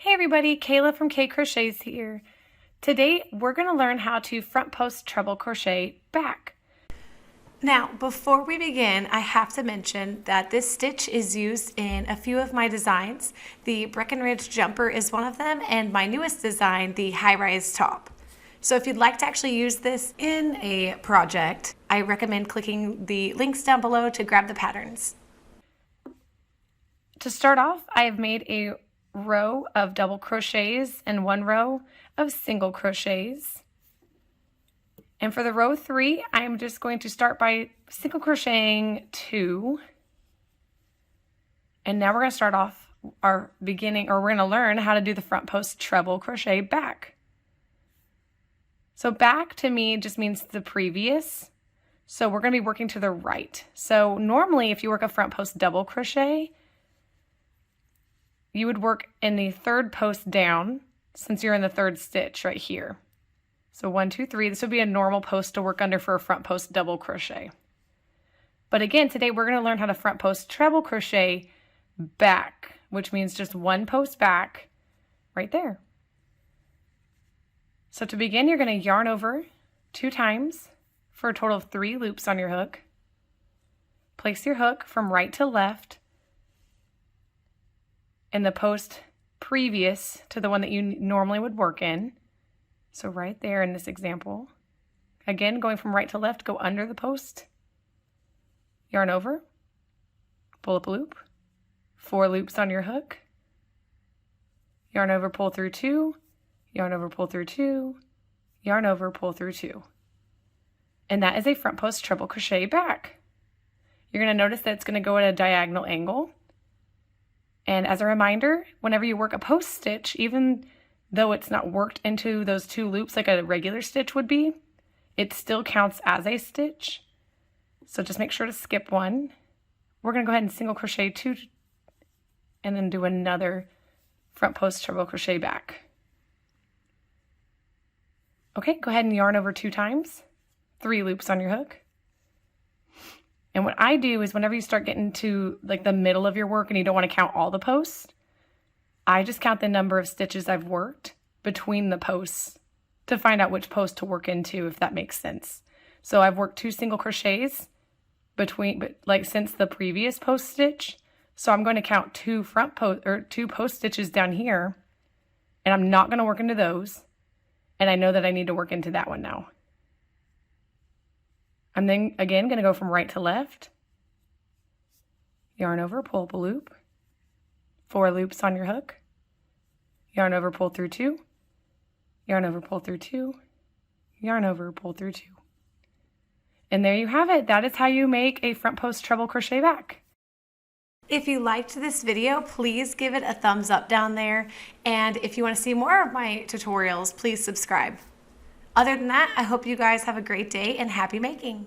Hey everybody, Kayla from Kay Krochets here. Today we're going to learn how to front post treble crochet back. Now, before we begin, I have to mention that this stitch is used in a few of my designs. The Breckenridge jumper is one of them, and my newest design, the high-rise top. So if you'd like to actually use this in a project, I recommend clicking the links down below to grab the patterns. To start off, I have made a row of double crochets and one row of single crochets. And for the row 3, I'm just going to start by single crocheting 2. And now we're going to start off our beginning, or we're going to learn how to do the front post treble crochet back. So back to me just means the previous. So we're going to be working to the right. So normally if you work a front post double crochet, you would work in the third post down, since you're in the third stitch right here. So 1, 2, 3, this would be a normal post to work under for a front post double crochet. But again, today we're going to learn how to front post treble crochet back, which means just one post back right there. So to begin, you're going to yarn over 2 times for a total of 3 loops on your hook. Place your hook from right to left in the post previous to the one that you normally would work in. So right there in this example. Again, going from right to left, go under the post, yarn over, pull up a loop, 4 loops on your hook, yarn over, pull through 2, yarn over, pull through 2, yarn over, pull through 2. And that is a front post treble crochet back. You're going to notice that it's going to go at a diagonal angle. And as a reminder, whenever you work a post stitch, even though it's not worked into those 2 loops like a regular stitch would be, it still counts as a stitch. So just make sure to skip one. We're going to go ahead and single crochet 2 and then do another front post treble crochet back. Okay, go ahead and yarn over 2 times, 3 loops on your hook. And what I do is whenever you start getting to like the middle of your work and you don't want to count all the posts, I just count the number of stitches I've worked between the posts to find out which post to work into, if that makes sense. So I've worked 2 single crochets since the previous post stitch. So I'm going to count 2 2 post stitches down here, and I'm not going to work into those. And I know that I need to work into that one now. I'm then again going to go from right to left, yarn over, pull up a loop, 4 loops on your hook, yarn over, pull through 2, yarn over, pull through 2, yarn over, pull through 2. And there you have it. That is how you make a front post treble crochet back. If you liked this video, please give it a thumbs up down there. And if you want to see more of my tutorials, please subscribe. Other than that, I hope you guys have a great day and happy making.